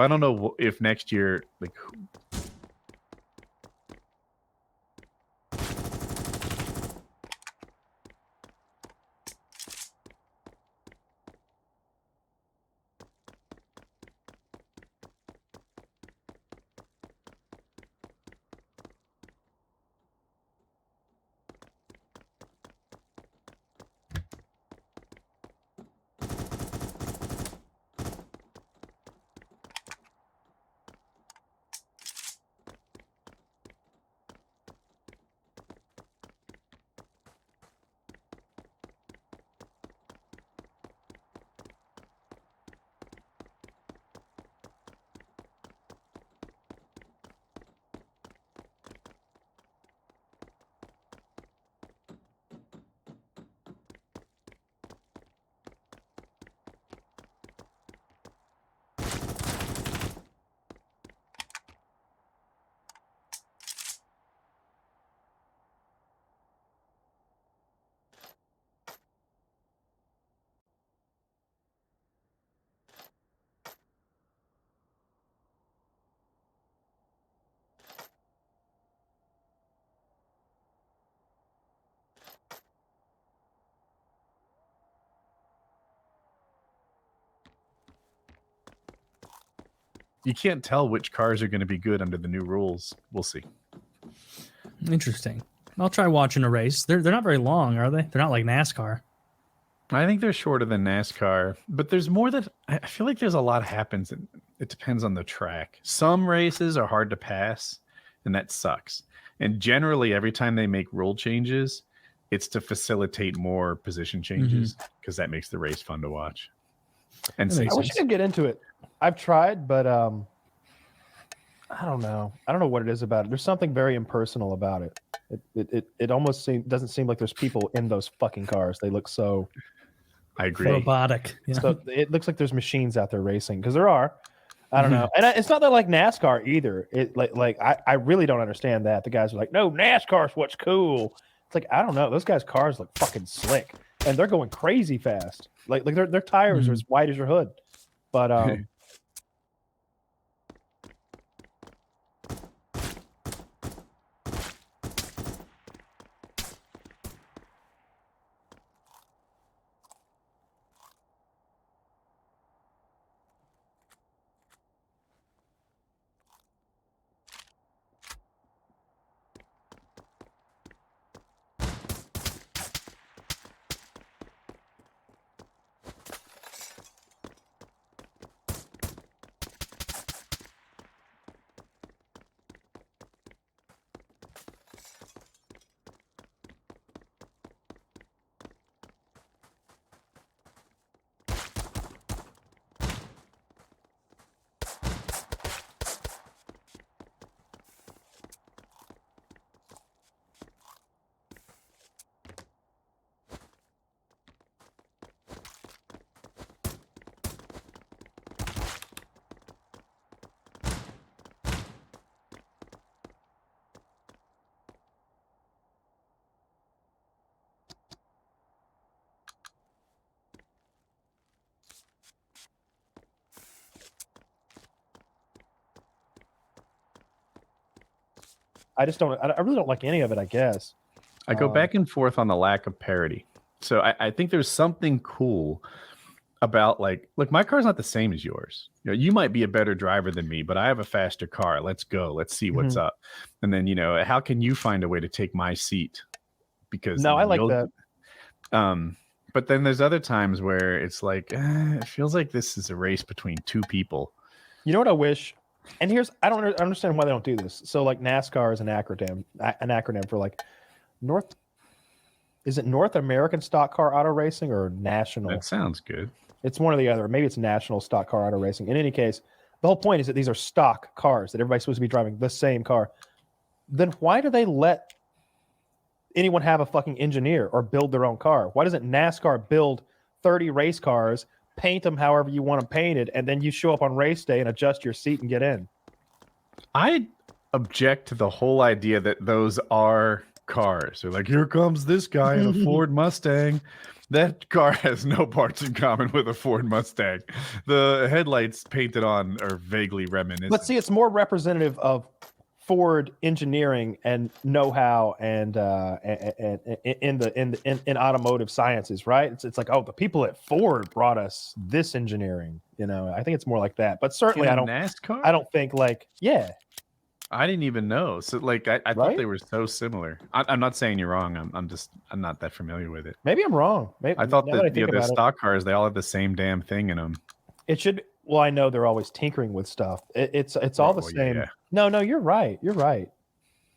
I don't know if next year, like, you can't tell which cars are going to be good under the new rules. We'll see. Interesting. I'll try watching a race. They're not very long, are they? They're not like NASCAR. I think they're shorter than NASCAR, but there's more that I feel like there's a lot happens. And it depends on the track. Some races are hard to pass, and that sucks. And generally, every time they make rule changes, it's to facilitate more position changes because that makes the race fun to watch. And That makes I wish I sense. could get into it. I've tried, but I don't know. I don't know what it is about it. There's something very impersonal about it. It almost doesn't seem like there's people in those fucking cars. They look so. I agree. Robotic. Yeah. So it looks like there's machines out there racing because there are. I don't know, and it's not that like NASCAR either. It I really don't understand that. The guys are like, no, NASCAR's what's cool. It's like I don't know. Those guys' cars look fucking slick, and they're going crazy fast. Like their tires are as wide as your hood, but I just don't. I really don't like any of it. I guess. I go back and forth on the lack of parity. So I think there's something cool about like, look, my car's not the same as yours. You know, you might be a better driver than me, but I have a faster car. Let's go. Let's see what's up. And then, you know, how can you find a way to take my seat? Because No, I like that. But then there's other times where it's like, it feels like this is a race between two people. You know what I wish? And here's I don't understand why they don't do this. So like NASCAR is an acronym for like North. Is it North American Stock Car Auto Racing or National? That sounds good. It's one or the other. Maybe it's National Stock Car Auto Racing. In any case, the whole point is that these are stock cars that everybody's supposed to be driving the same car. Then why do they let anyone have a fucking engineer or build their own car? Why doesn't NASCAR build 30 race cars, paint them however you want them painted, and then you show up on race day and adjust your seat and get in? I object to the whole idea that those are cars. They're like, here comes this guy in a Ford Mustang. That car has no parts in common with a Ford Mustang. The headlights painted on are vaguely reminiscent. But see, it's more representative of Ford engineering and know-how and in automotive sciences, right? It's like, oh, the people at Ford brought us this engineering. You know, I think it's more like that. But certainly, In I a don't. NASCAR. I don't think like, yeah, I didn't even know. So like, I thought Right? they were so similar. I'm not saying you're wrong. I'm not that familiar with it. maybe I'm wrong. Maybe I thought now that I that think the about it, stock cars they all have the same damn thing in them. it should. Well, I know they're always tinkering with stuff. It's all the Well, same. yeah. No, you're right. You're right.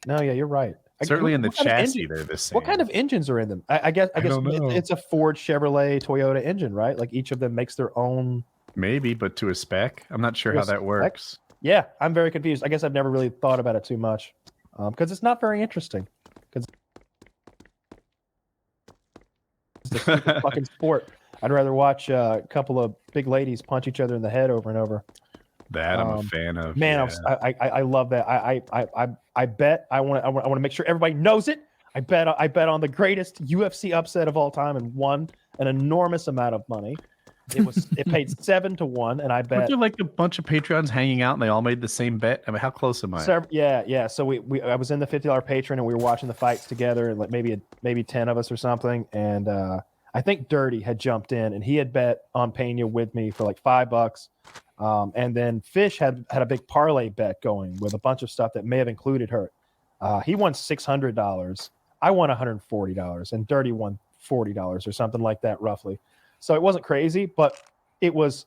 No, yeah, you're right. Certainly in the What kind of chassis, engine- they're the same. What kind of engines are in them? I guess don't know. it's a Ford, Chevrolet, Toyota engine, right? Like each of them makes their own. Maybe, but to a spec. I'm not sure To a how that spec? works. Yeah, I'm very confused. I guess I've never really thought about it too much because it's not very interesting. Because it's a stupid fucking sport. I'd rather watch a couple of big ladies punch each other in the head over and over. That I'm a fan of. Man, yeah. I love that. I bet I want to make sure everybody knows it. I bet on the greatest UFC upset of all time and won an enormous amount of money. It paid 7-1, and I Weren't bet there like a bunch of Patreons hanging out and they all made the same bet? I mean, how close am I? yeah. So I was in the $50 patron and we were watching the fights together, and like maybe 10 of us or something. And I think Dirty had jumped in and he had bet on Pena with me for like $5. And then Fish had a big parlay bet going with a bunch of stuff that may have included her. He won $600. I won $140, and Dirty won $40 or something like that, roughly. So it wasn't crazy, but it was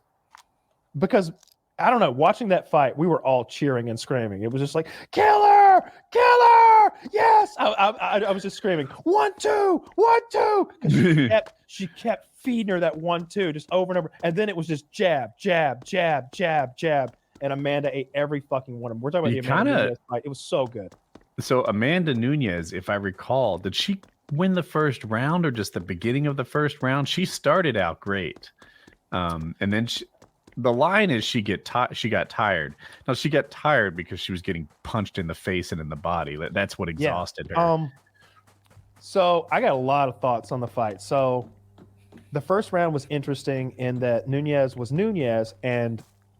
because I don't know. Watching that fight, we were all cheering and screaming. It was just like, "Killer, killer, yes!" I was just screaming, 1-2, 1-2, because she kept feeding her that 1-2 just over and over, and then it was just jab, jab, jab, jab, jab, and Amanda ate every fucking one of them. We're talking about the Amanda Nunes fight. It was so good. So Amanda Nunez, if I recall, did she win the first round or just the beginning of the first round? She started out great, and then the line is she got tired. Now she got tired because she was getting punched in the face and in the body. That's what exhausted her. So I got a lot of thoughts on the fight. So the first round was interesting in that Nunez was Nunez,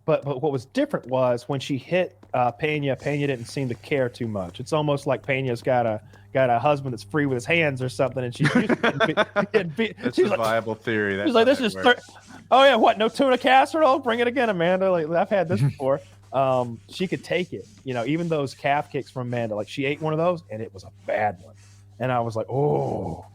but what was different was when she hit Pena didn't seem to care too much. It's almost like Pena's got a husband that's free with his hands or something, and she's used to getting beat. That's She's a viable theory. She's like, this is oh yeah, what? No tuna casserole? Bring it again, Amanda. Like, I've had this before. She could take it, even those calf kicks from Amanda. Like, she ate one of those and it was a bad one, and I was like, oh.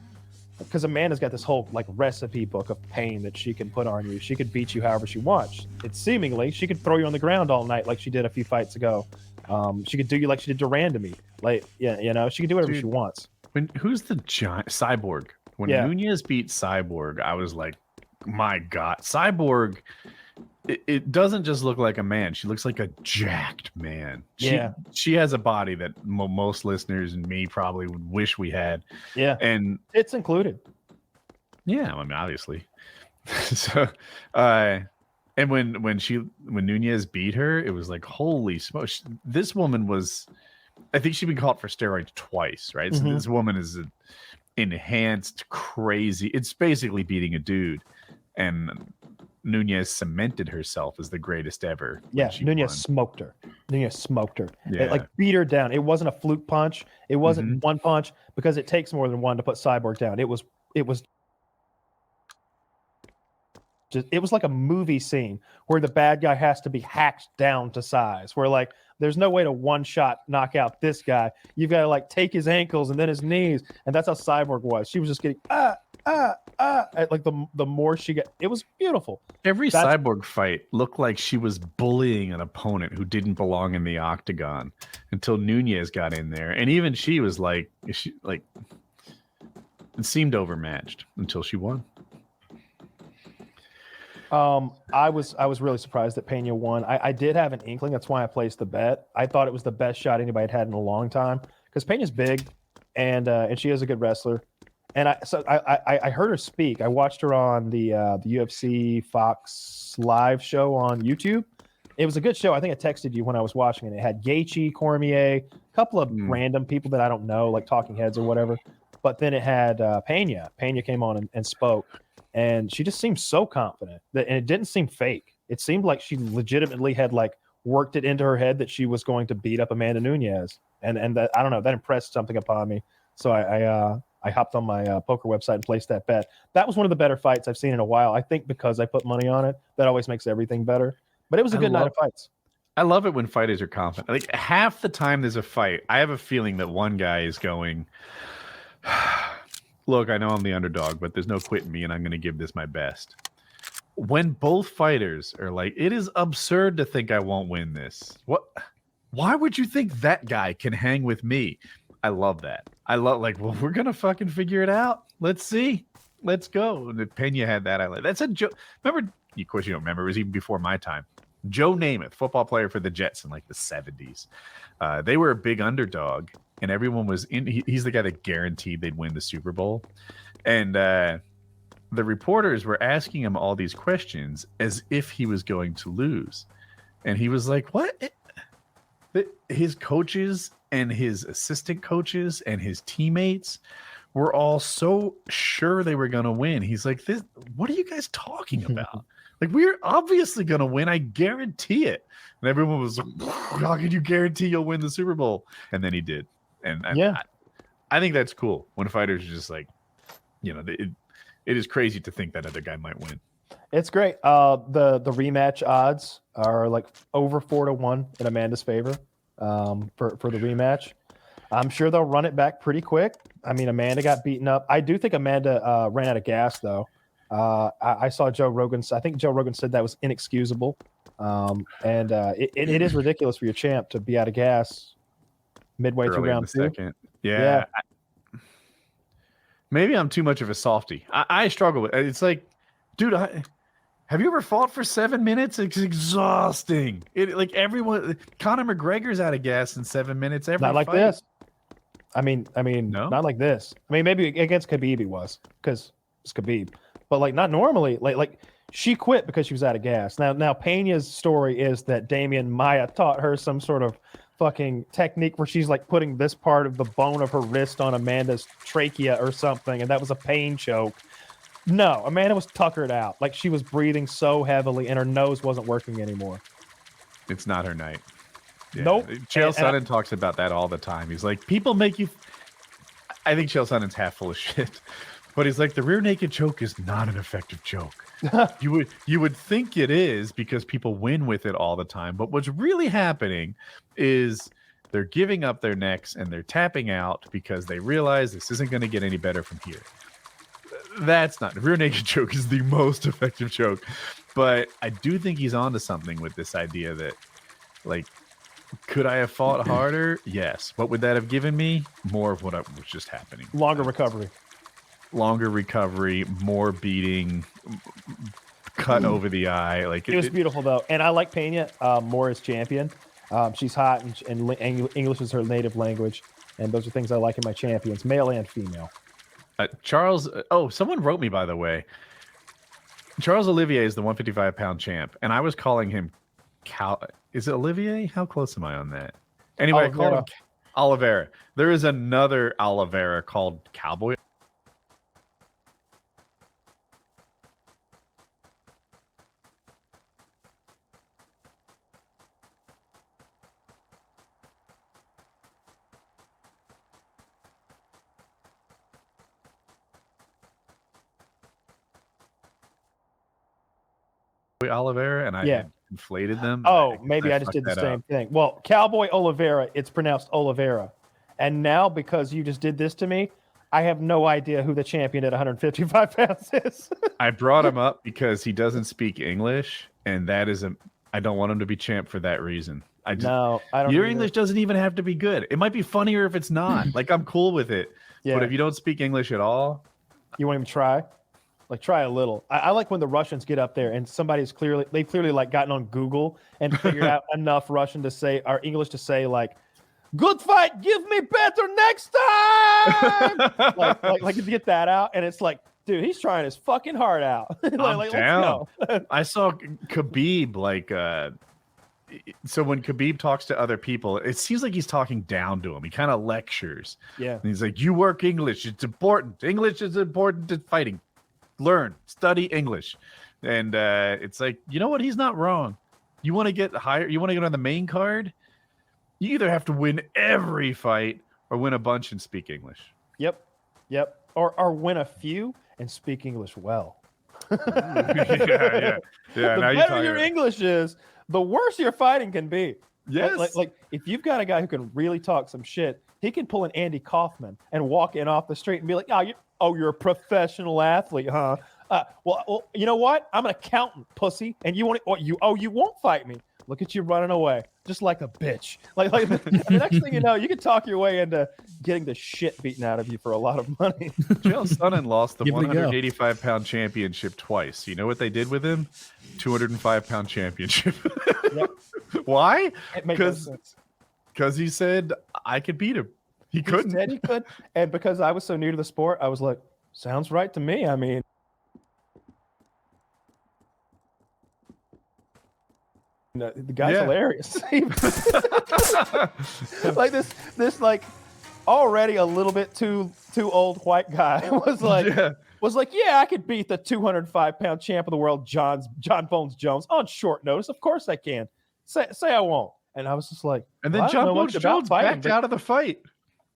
Because Amanda's got this whole like recipe book of pain that she can put on you. She could beat you however she wants. It's seemingly she could throw you on the ground all night like she did a few fights ago. She could do you like she did Duran to me. Like, yeah, she can do whatever she wants. Who's the giant Cyborg? When Nunez beat Cyborg, I was like, my God, Cyborg. It doesn't just look like a man. She looks like a jacked man. She has a body that most listeners and me probably would wish we had. Yeah, and it's included. Yeah, I mean, obviously. So, and when Nunez beat her, it was like, holy smokes! This woman was. I think she'd been caught for steroids twice, right? So this woman is an enhanced, crazy. It's basically beating a dude, and Nunez cemented herself as the greatest ever. Yeah, Nunez smoked her. Yeah. It, like, beat her down. It wasn't a fluke punch. It wasn't one punch, because it takes more than one to put Cyborg down. It was like a movie scene where the bad guy has to be hacked down to size, where like there's no way to one shot knock out this guy. You've got to like take his ankles and then his knees, and that's how Cyborg was. She was just getting like the more she got, it was beautiful. Every Cyborg fight looked like she was bullying an opponent who didn't belong in the octagon until Nunez got in there, and even she was like, it seemed overmatched until she won. I was really surprised that Pena won. I did have an inkling. That's why I placed the bet. I thought it was the best shot anybody had in a long time, because Pena's big, and she is a good wrestler. And I heard her speak. I watched her on the UFC Fox live show on YouTube. It was a good show. I think I texted you when I was watching it. It had Gaethje, Cormier, a couple of random people that I don't know, like talking heads or whatever. But then it had Pena. Pena came on and spoke, and she just seemed so confident and it didn't seem fake. It seemed like she legitimately had like worked it into her head that she was going to beat up Amanda Nunes, and that, I don't know, that impressed something upon me. So I hopped on my poker website and placed that bet. That was one of the better fights I've seen in a while. I think because I put money on it, that always makes everything better. But it was a good night of fights. I love it when fighters are confident. Like half the time there's a fight, I have a feeling that one guy is going, look, I know I'm the underdog, but there's no quitting me, and I'm going to give this my best. When both fighters are like, it is absurd to think I won't win this. What? Why would you think that guy can hang with me? I love that. I love, like, well, we're going to fucking figure it out. Let's see. Let's go. And Pena had that. I like that's a joke. Remember, of course, you don't remember. It was even before my time. Joe Namath, football player for the Jets in like the 70s. They were a big underdog, and everyone was in. He's the guy that guaranteed they'd win the Super Bowl. And the reporters were asking him all these questions as if he was going to lose. And he was like, what? His coaches and his assistant coaches and his teammates were all so sure they were going to win. He's like, "This, what are you guys talking about? Like, we're obviously going to win. I guarantee it." And everyone was like, "How can you guarantee you'll win the Super Bowl?" And then he did. And yeah, I think that's cool when fighters are just like, you know, it is crazy to think that other guy might win. it's great. The rematch odds are like over 4-1 in Amanda's favor for the rematch. I'm sure they'll run it back pretty quick. I mean, Amanda got beaten up. I do think Amanda ran out of gas, though. I saw Joe Rogan. I think Joe Rogan said that was inexcusable. And it is ridiculous for your champ to be out of gas midway through round two. Second. Yeah. Maybe I'm too much of a softie. I struggle with it. It's like, dude, have you ever fought for 7 minutes? It's exhausting. Like everyone, Conor McGregor's out of gas in 7 minutes. Not like this. I mean, no? Not like this. I mean, maybe against Khabib he was, because it's Khabib, but like not normally. Like she quit because she was out of gas. Now Pena's story is that Damian Maia taught her some sort of fucking technique where she's like putting this part of the bone of her wrist on Amanda's trachea or something, and that was a pain choke. No, Amanda was tuckered out. Like she was breathing so heavily and her nose wasn't working anymore. It's not her night. Yeah. Nope. Chael Sonnen talks about that all the time. He's like, people make you. I think Chael Sonnen's half full of shit, but he's like, the rear naked choke is not an effective choke. You would think it is because people win with it all the time, but what's really happening is they're giving up their necks and they're tapping out because they realize this isn't going to get any better from here. That's not, rear naked choke is the most effective choke, but I do think he's onto something with this idea that, like, could I have fought harder? Yes. What would that have given me? More of what was just happening. Longer recovery, more beating, cut over the eye. Like it was beautiful though, and I like Pena more as champion. She's hot, and English is her native language, and those are things I like in my champions, male and female. Charles, someone wrote me, by the way. Charles Olivier is the 155-pound champ, and I was calling him Is it Olivier? How close am I on that? Anyway, I called him Oliveira. There is another Oliveira called Cowboy. Oliveira, and I inflated them. Oh, maybe I just did the same thing. Well, Cowboy Oliveira, it's pronounced Oliveira. And now, because you just did this to me, I have no idea who the champion at 155 pounds is. I brought him up because he doesn't speak English, and that is I don't want him to be champ for that reason. I don't. Your English doesn't even have to be good. It might be funnier if it's not. Like, I'm cool with it. Yeah. But if you don't speak English at all, you won't even try. Like, try a little. I like when the Russians get up there and they've clearly like gotten on Google and figured out enough Russian to say, or English to say, like, good fight, give me better next time. like to get that out, and it's like, dude, he's trying his fucking heart out. I'm down. I saw Khabib, like, so when Khabib talks to other people, it seems like he's talking down to him. He kind of lectures. Yeah. And he's like, "You work English. It's important. English is important to fighting. Learn, study English." And it's like, you know what? He's not wrong. You want to get higher? You want to get on the main card? You either have to win every fight or win a bunch and speak English. Yep. Or win a few and speak English well. yeah. The now you're better talking your about- English is, the worse your fighting can be. Yes. Like if you've got a guy who can really talk some shit, he can pull an Andy Kaufman and walk in off the street and be like, you're a professional athlete, huh? Well, you know what? I'm an accountant, pussy, and you won't fight me. Look at you running away, just like a bitch. Like the next thing you know, you can talk your way into getting the shit beaten out of you for a lot of money. Chael Sonnen lost the Give it a go. 185-pound championship twice. You know what they did with him? 205-pound championship. Yep. Why? It made no 'Cause- sense. Because he said I could beat him. He He couldn't. said he could, and because I was so new to the sport, I was like, sounds right to me. I mean, the guy's Yeah. hilarious. Like this like already a little bit too old white guy was like, yeah, I could beat the 205-pound champ of the world, John Bones Jones, on short notice. Of course I can. Say I won't. And I was just like, And then well, I don't John know Bones much about Jones fighting, backed but- out of the fight.